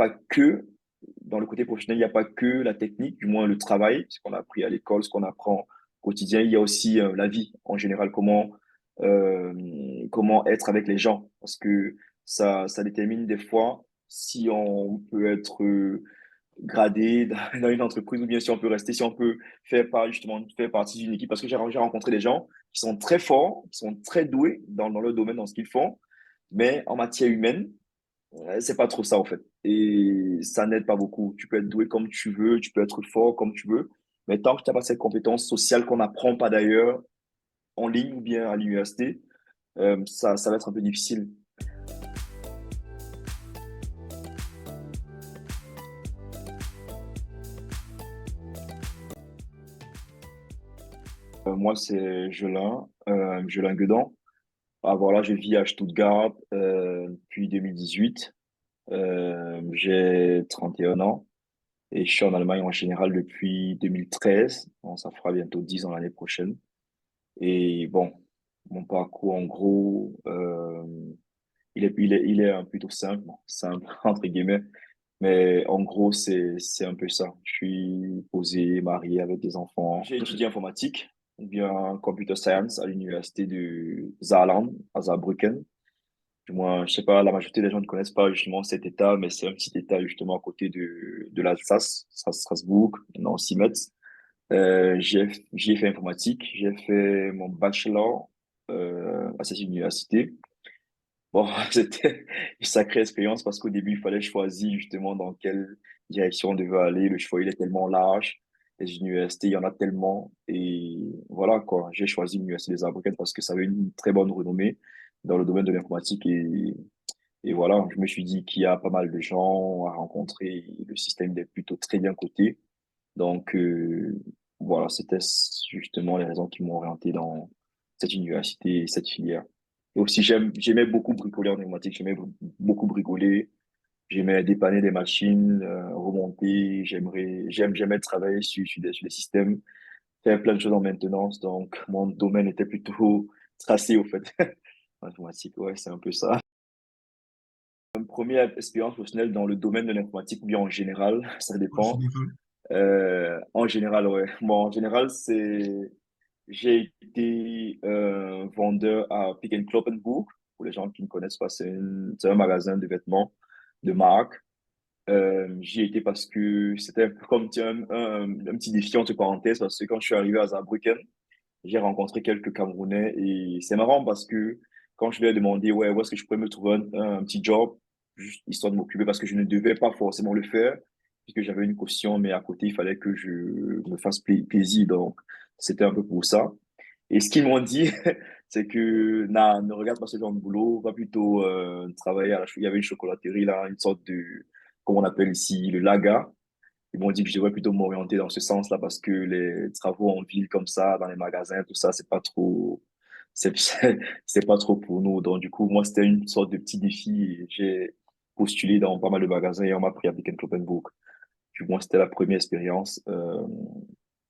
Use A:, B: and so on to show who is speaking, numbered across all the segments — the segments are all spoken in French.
A: pas que, dans le côté professionnel, il n'y a pas que la technique, du moins le travail, ce qu'on a appris à l'école, ce qu'on apprend au quotidien. Il y a aussi la vie en général, comment être avec les gens. Parce que ça détermine des fois si on peut être gradé dans une entreprise ou bien si on peut rester, si on peut justement, faire partie d'une équipe. Parce que j'ai rencontré des gens qui sont très forts, qui sont très doués dans leur domaine, dans ce qu'ils font, mais en matière humaine, c'est pas trop ça en fait. Et ça n'aide pas beaucoup. Tu peux être doué comme tu veux, tu peux être fort comme tu veux, mais tant que tu n'as pas cette compétence sociale qu'on n'apprend pas d'ailleurs en ligne ou bien à l'université, ça va être un peu difficile. Moi, c'est Jelin Guedan. Ah, voilà, je vis à Stuttgart depuis 2018. J'ai 31 ans et je suis en Allemagne en général depuis 2013. Bon, ça fera bientôt 10 ans l'année prochaine. Et bon, mon parcours, en gros, il est plutôt simple, bon, simple entre guillemets, mais en gros, c'est un peu ça. Je suis posé, marié avec des enfants. J'ai étudié informatique ou bien computer science à l'université du Saarland, à Saarbrücken. Du moins, je sais pas, la majorité des gens ne connaissent pas justement cet état, mais c'est un petit état justement à côté de l'Alsace, Strasbourg, non, 6 mètres. J'y ai fait informatique, j'ai fait mon bachelor à cette université. Bon, c'était une sacrée expérience parce qu'au début, il fallait choisir justement dans quelle direction on devait aller. Le choix, il est tellement large. Les universités, il y en a tellement. Et voilà, quoi. J'ai choisi l'Université des Arbriquettes parce que ça avait une très bonne renommée dans le domaine de l'informatique. Et voilà, je me suis dit qu'il y a pas mal de gens à rencontrer. Le système est plutôt très bien coté. Donc, voilà, c'était justement les raisons qui m'ont orienté dans cette université et cette filière. Et aussi, j'aimais beaucoup bricoler en informatique, j'aimais beaucoup bricoler, j'aimais dépanner des machines, remonter, j'aimais travailler sur des systèmes, faire plein de choses en maintenance. Donc, mon domaine était plutôt tracé, au fait. Informatique, ouais, c'est un peu ça. Une première expérience professionnelle dans le domaine de l'informatique ou bien en général, ça
B: En
A: dépend.
B: général.
A: En général, ouais. Bon, en général, j'ai été vendeur à Pick and Kloppenburg. Pour les gens qui ne connaissent pas, c'est un magasin de vêtements de marque. J'y ai été parce que c'était un peu comme tiens, un petit défi entre parenthèses parce que quand je suis arrivé à Saarbrücken, j'ai rencontré quelques Camerounais et c'est marrant parce que quand je leur ai demandé ouais, où est-ce que je pourrais me trouver un petit job, juste histoire de m'occuper parce que je ne devais pas forcément le faire, puisque j'avais une caution, mais à côté, il fallait que je me fasse plaisir. Donc, c'était un peu pour ça. Et ce qu'ils m'ont dit, c'est que nah, ne regarde pas ce genre de boulot, va plutôt travailler il y avait une chocolaterie là, une sorte de, comment on appelle ici, le Laga. Ils m'ont dit que je devrais plutôt m'orienter dans ce sens-là parce que les travaux en ville comme ça, dans les magasins, tout ça, c'est, c'est pas trop pour nous. Donc, du coup, moi, c'était une sorte de petit défi et j'ai postulé dans pas mal de magasins et on m'a pris à Pick Kloppenburg. Du moins, c'était la première expérience,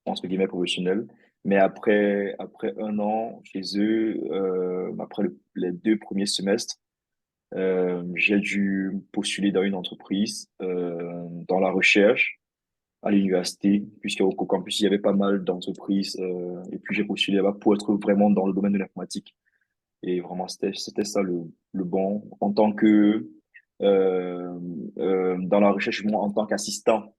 A: entre guillemets, professionnelle. Mais après un an chez eux, après les 2 premiers semestres, j'ai dû postuler dans une entreprise, dans la recherche à l'université, puisqu'au campus, il y avait pas mal d'entreprises, et puis j'ai postulé là-bas pour être vraiment dans le domaine de l'informatique. Et vraiment, c'était ça le bon. En tant que, dans la recherche, moi, en tant qu'assistant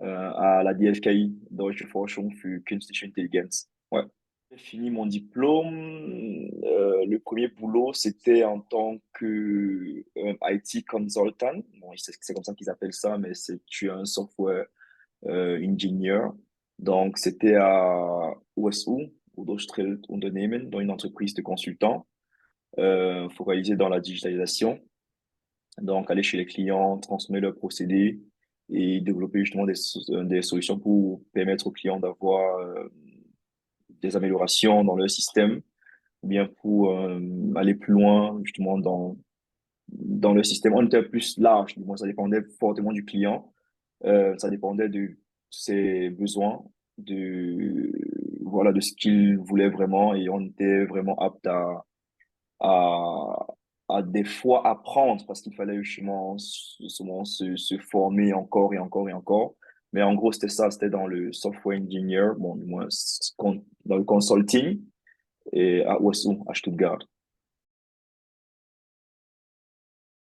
A: à la DFKI, Deutsche Forschung für Künstliche Intelligenz. Ouais. J'ai fini mon diplôme. Le premier boulot, c'était en tant que IT consultant. Bon, c'est comme ça qu'ils appellent ça, mais tu es un software ingénieur. Donc, c'était à USU, Industrielles Unternehmen, dans une entreprise de consultants, focalisée dans la digitalisation. Donc, aller chez les clients, transformer leurs procédés et développer justement des solutions pour permettre aux clients d'avoir des améliorations dans leur système, ou bien pour aller plus loin justement dans le système. On était plus large, du moins ça dépendait fortement du client, ça dépendait de ses besoins, voilà, de ce qu'il voulait vraiment et on était vraiment apte à à des fois apprendre parce qu'il fallait justement souvent se former encore et encore et encore. Mais en gros, c'était ça, c'était dans le software engineer, bon, du moins, dans le consulting et à OSU, à Stuttgart.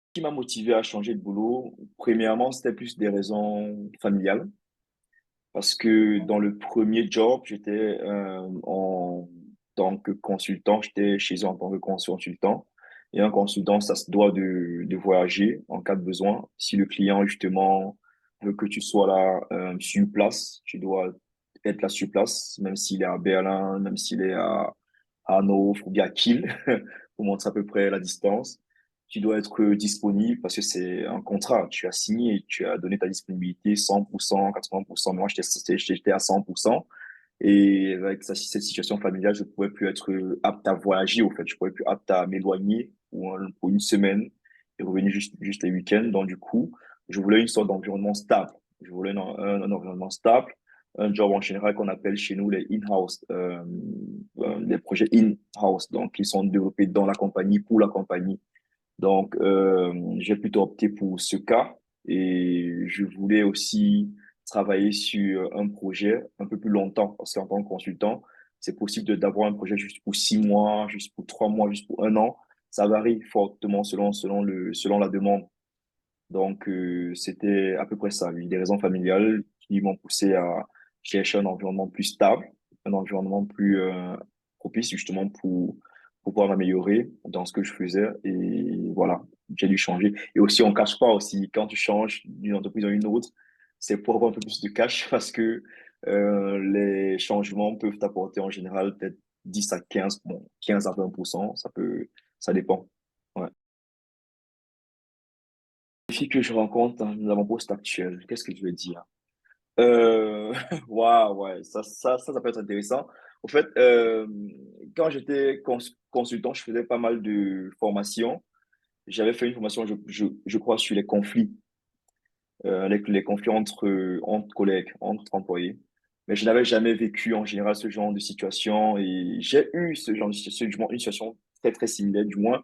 A: Ce qui m'a motivé à changer de boulot, premièrement, c'était plus des raisons familiales. Parce que dans le premier job, j'étais en tant que consultant, j'étais chez eux en tant que consultant. Et un consultant, ça se doit de voyager en cas de besoin. Si le client, justement, veut que tu sois là sur place, tu dois être là sur place, même s'il est à Berlin, même s'il est à Hanovre ou bien à Kiel, pour montrer à peu près la distance. Tu dois être disponible parce que c'est un contrat. Tu as signé, tu as donné ta disponibilité 100%, 80%. Moi, j'étais à 100%. Et avec cette situation familiale, je pouvais plus être apte à voyager, au fait. Je pouvais plus apte à m'éloigner pour une semaine et revenir juste les week-ends. Donc, du coup, je voulais une sorte d'environnement stable. Je voulais un environnement stable, un job en général qu'on appelle chez nous les in-house, les projets in-house, donc qui sont développés dans la compagnie, pour la compagnie. Donc, j'ai plutôt opté pour ce cas et je voulais aussi travailler sur un projet un peu plus longtemps parce qu'en tant que consultant, c'est possible d'avoir un projet juste pour 6 mois, juste pour 3 mois, juste pour un an. Ça varie fortement selon la demande. Donc, c'était à peu près ça, oui, des raisons familiales qui m'ont poussé à chercher un environnement plus stable, un environnement plus propice justement pour pouvoir m'améliorer dans ce que je faisais. Et voilà, j'ai dû changer. Et aussi, on cache pas aussi, quand tu changes d'une entreprise à une autre, c'est pour avoir un peu plus de cash parce que les changements peuvent t'apporter en général peut-être 10 à 15, bon, 15 à 20%, ça dépend. Ouais. Les filles que je rencontre dans mon poste actuel, qu'est-ce que je vais dire? Euh, waouh, ouais, ça peut être intéressant. Au fait, quand j'étais consultant, je faisais pas mal de formations. J'avais fait une formation, je crois, sur les conflits, les conflits entre collègues, entre employés. Mais je n'avais jamais vécu en général ce genre de situation et j'ai eu ce genre de situation, du moins une situation très, très similaire, du moins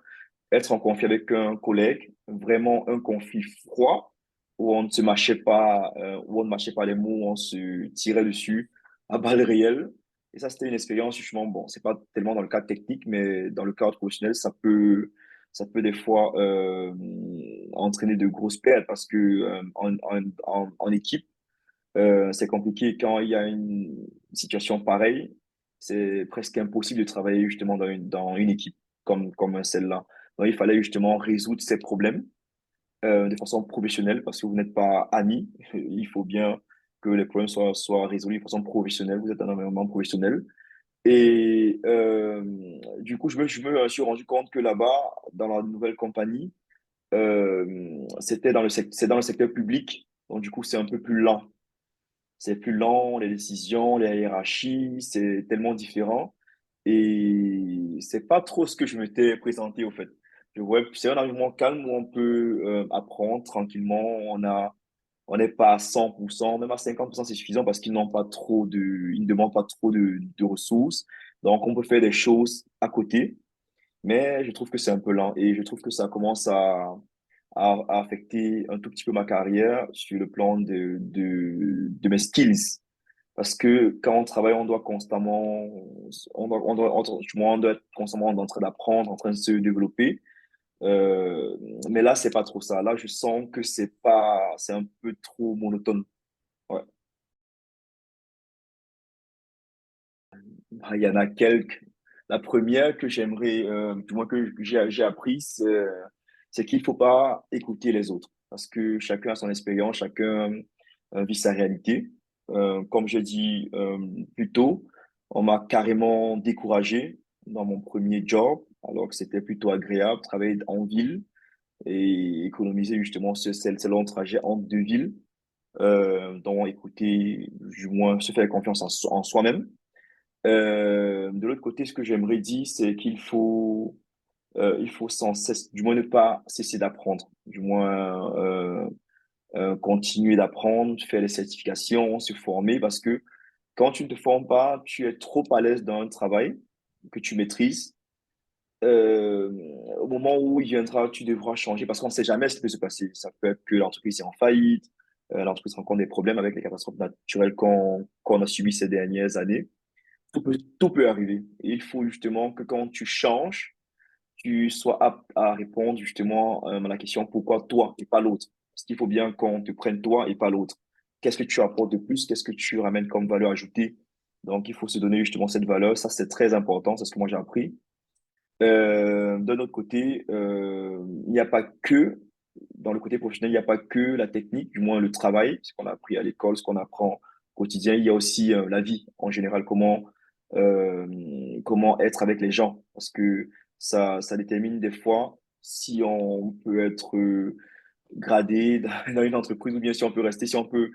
A: être en conflit avec un collègue, vraiment un conflit froid où on ne se mâchait pas, où on ne mâchait pas les mots, où on se tirait dessus à balles réelles. Et ça, c'était une expérience, justement, bon, c'est pas tellement dans le cadre technique, mais dans le cadre professionnel, ça peut des fois entraîner de grosses pertes parce que en équipe, c'est compliqué. Quand il y a une situation pareille, c'est presque impossible de travailler justement dans une équipe comme celle-là. Donc, il fallait justement résoudre ces problèmes de façon professionnelle parce que vous n'êtes pas amis. Il faut bien que les problèmes soient résolus de façon professionnelle. Vous êtes dans un environnement professionnel. Et du coup, je me suis rendu compte que là-bas, dans la nouvelle compagnie, c'est dans le secteur public. Donc, du coup, c'est un peu plus lent. C'est plus lent, les décisions, les hiérarchies, c'est tellement différent. Et c'est pas trop ce que je m'étais présenté, au fait. Je vois, c'est un environnement calme où on peut apprendre tranquillement. On n'est pas à 100%, même à 50%, c'est suffisant parce ils ne demandent pas trop de ressources. Donc, on peut faire des choses à côté, mais je trouve que c'est un peu lent et je trouve que ça commence à affecter un tout petit peu ma carrière sur le plan de mes skills. Parce que quand on travaille, on doit constamment, du moins, on doit être constamment en train d'apprendre, en train de se développer. Euh, mais là, c'est pas trop ça. Là, je sens que c'est un peu trop monotone. Ouais. Ah, il y en a quelques. La première que j'aimerais, du moins que j'ai appris, c'est qu'il faut pas écouter les autres. Parce que chacun a son expérience, chacun vit sa réalité. Comme j'ai dit plus tôt, on m'a carrément découragé dans mon premier job, alors que c'était plutôt agréable, travailler en ville et économiser justement ce long trajet entre deux villes. Donc écouter, du moins se faire confiance en soi-même. De l'autre côté, ce que j'aimerais dire, c'est il faut sans cesse, du moins ne pas cesser d'apprendre, du moins continuer d'apprendre, faire les certifications, se former, parce que quand tu ne te formes pas, tu es trop à l'aise dans un travail que tu maîtrises euh, au moment où il viendra, tu devras changer parce qu'on ne sait jamais ce qui peut se passer. Ça peut être que l'entreprise est en faillite, l'entreprise rencontre des problèmes avec les catastrophes naturelles qu'on a subies ces dernières années. Tout peut arriver. Et il faut justement que quand tu changes, tu sois apte à répondre justement à la question pourquoi toi et pas l'autre. Parce qu'il faut bien qu'on te prenne toi et pas l'autre. Qu'est-ce que tu apportes de plus? Qu'est-ce que tu ramènes comme valeur ajoutée? Donc, il faut se donner justement cette valeur. Ça, c'est très important. C'est ce que moi j'ai appris. D'un autre côté, il n'y a pas que, dans le côté professionnel, il n'y a pas que la technique, du moins le travail, ce qu'on a appris à l'école, ce qu'on apprend au quotidien. Il y a aussi la vie en général, comment être avec les gens. Parce que ça détermine des fois si on peut être gradé dans une entreprise ou bien si on peut rester, si on peut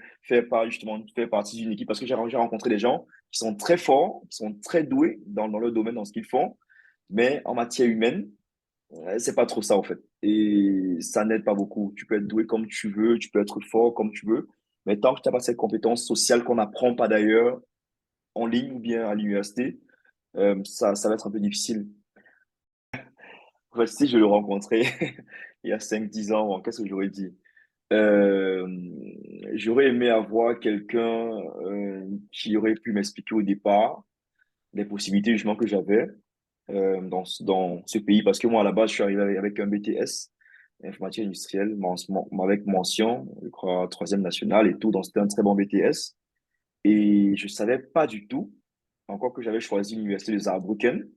A: justement, faire partie d'une équipe. Parce que j'ai rencontré des gens qui sont très forts, qui sont très doués dans leur domaine, dans ce qu'ils font, mais en matière humaine, c'est pas trop ça en fait. Et ça n'aide pas beaucoup. Tu peux être doué comme tu veux, tu peux être fort comme tu veux, mais tant que tu n'as pas cette compétence sociale qu'on n'apprend pas d'ailleurs en ligne ou bien à l'université, ça va être un peu difficile. En fait, si je le rencontrais il y a 5 10 ans, bon, qu'est-ce que j'aurais dit? Euh, J'aurais aimé avoir quelqu'un qui aurait pu m'expliquer au départ les possibilités justement que j'avais dans ce pays. Parce que moi, à la base, je suis arrivé avec un BTS, informatique industrielle, avec mention, je crois, troisième national et tout. Donc, c'était un très bon BTS. Et je savais pas du tout, encore que j'avais choisi l'université de Saarbrücken,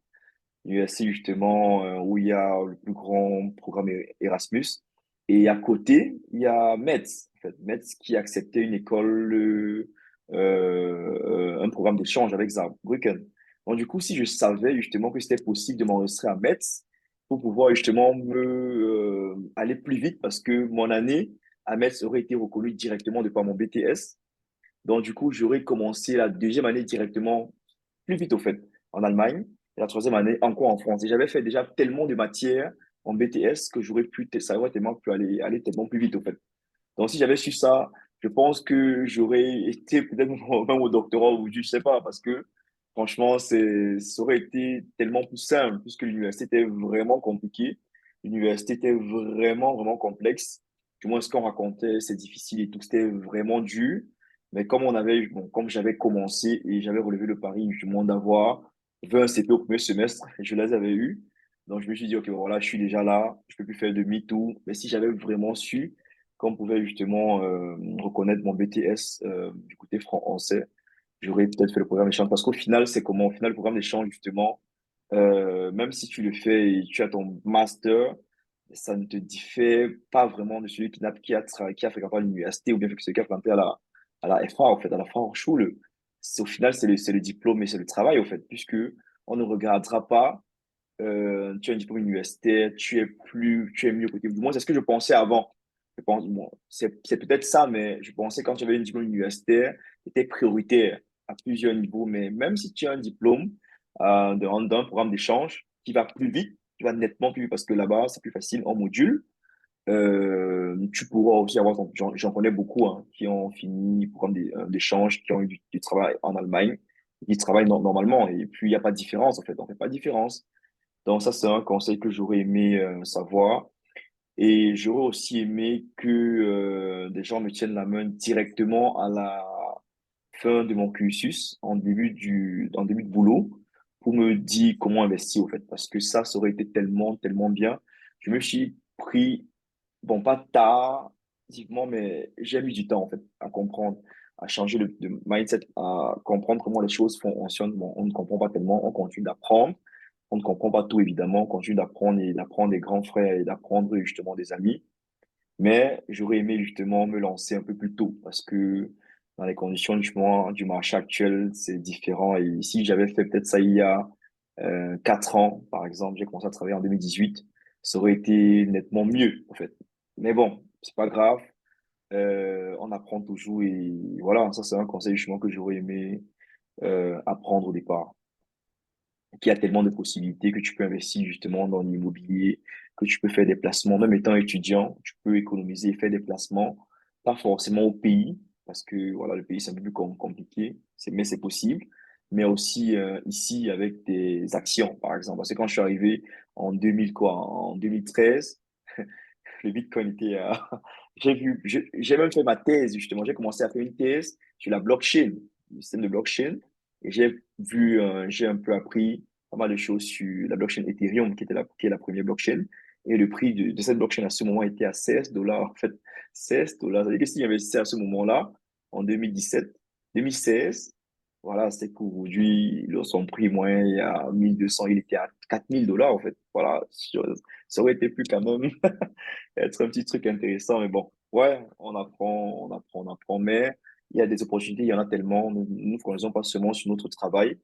A: l'université justement où il y a le plus grand programme Erasmus. Et à côté, il y a Metz, en fait, Metz qui acceptait une école, un programme d'échange avec Saarbrücken. Donc, du coup, si je savais justement que c'était possible de m'enregistrer à Metz pour pouvoir justement aller plus vite parce que mon année à Metz aurait été reconnue directement de par mon BTS. Donc, du coup, j'aurais commencé la deuxième année directement plus vite, au fait, en Allemagne, et la troisième année encore en France. Et j'avais fait déjà tellement de matières en BTS que ça aurait tellement pu aller tellement plus vite, au fait. Donc, si j'avais su ça, je pense que j'aurais été peut-être même au doctorat ou je sais pas, parce que franchement, ça aurait été tellement plus simple, puisque l'université était vraiment compliquée. L'université était vraiment, vraiment complexe. Du moins, ce qu'on racontait, c'est difficile et tout, c'était vraiment dur. Mais comme j'avais commencé et j'avais relevé le pari, du moins d'avoir 20 CP au premier semestre, je les avais eus. Donc, je me suis dit, OK, bon, voilà, je suis déjà là, je peux plus faire demi-tour. Mais si j'avais vraiment su qu'on pouvait justement reconnaître mon BTS du côté français, j'aurais peut-être fait le programme d'échange. Parce qu'au final, c'est comment? Au final, le programme d'échange, justement, même si tu le fais et tu as ton master, ça ne te diffère pas vraiment de celui qui a fréquenté à l'université ou bien celui qui a fréquenté à la FA, en fait, à la Fachhochschule. Au final, c'est le diplôme et c'est le travail, en fait, puisque on ne regardera pas tu as un diplôme universitaire, tu es mieux côté. Du moins, c'est ce que je pensais avant. Je pense, bon, c'est peut-être ça, mais je pensais quand tu avais un diplôme universitaire, c'était prioritaire à plusieurs niveaux. Mais même si tu as un diplôme d'un programme d'échange qui va plus vite, qui va nettement plus vite parce que là-bas, c'est plus facile en module. Tu pourras aussi avoir j'en connais beaucoup hein, qui ont fini le programme d'échange, qui ont eu du travail en Allemagne, qui travaillent normalement. Et puis, il n'y a pas de différence, en fait. On ne fait pas de différence. Donc ça, c'est un conseil que j'aurais aimé savoir. Et j'aurais aussi aimé que des gens me tiennent la main directement à la fin de mon cursus, en début de boulot, pour me dire comment investir, au fait. Parce que ça aurait été tellement, tellement bien. Je me suis pris, bon, pas tardivement, mais j'ai mis du temps, en fait, à comprendre, à changer de mindset, à comprendre comment les choses fonctionnent. Bon, on ne comprend pas tellement, on continue d'apprendre. On ne comprend pas tout, évidemment. On continue d'apprendre et d'apprendre des grands frères et d'apprendre justement des amis. Mais j'aurais aimé justement me lancer un peu plus tôt parce que dans les conditions justement du marché actuel, c'est différent. Et si j'avais fait peut-être ça il y a 4 ans, par exemple, j'ai commencé à travailler en 2018, ça aurait été nettement mieux, en fait. Mais bon, c'est pas grave. On apprend toujours et voilà, ça c'est un conseil justement que j'aurais aimé apprendre au départ qu'il y a tellement de possibilités que tu peux investir justement dans l'immobilier, que tu peux faire des placements. Même étant étudiant, tu peux économiser et faire des placements, pas forcément au pays, parce que voilà, le pays c'est un peu plus compliqué, mais c'est possible. mais aussi ici avec des actions, par exemple. Parce que quand je suis arrivé en 2000, quoi, en 2013, le Bitcoin était à... J'ai même fait ma thèse, justement. J'ai commencé à faire une thèse sur la blockchain, le système de blockchain. Et j'ai un peu appris pas mal de choses sur la blockchain Ethereum, qui est la première blockchain. Et le prix de cette blockchain à ce moment était à $16. En fait, $16. Ça veut dire que si j'investissais à ce moment-là, en 2017, 2016, voilà, c'est qu'aujourd'hui, son prix moyen, il y a 1200, il était à $4000, en fait. Voilà, ça aurait été plus quand même être un petit truc intéressant. Mais bon, ouais, on apprend. Mais il y a des opportunités, il y en a tellement. Nous ne connaissons pas seulement sur notre travail.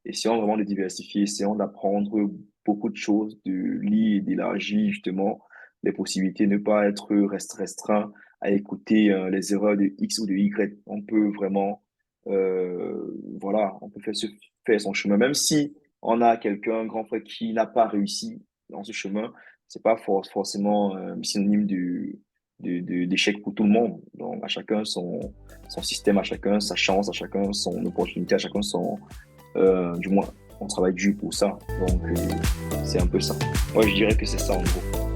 A: Essayons vraiment de diversifier, essayons d'apprendre beaucoup de choses, de lire et d'élargir justement les possibilités, ne pas être restreint à écouter les erreurs de X ou de Y. On peut vraiment, voilà, on peut faire son chemin, même si on a quelqu'un, un grand frère, qui n'a pas réussi dans ce chemin, c'est pas forcément synonyme d'échec pour tout le monde. Donc, à chacun son système, à chacun sa chance, à chacun son opportunité, à chacun du moins, on travaille dur pour ça. Donc, c'est un peu ça. Moi, je dirais que c'est ça en gros.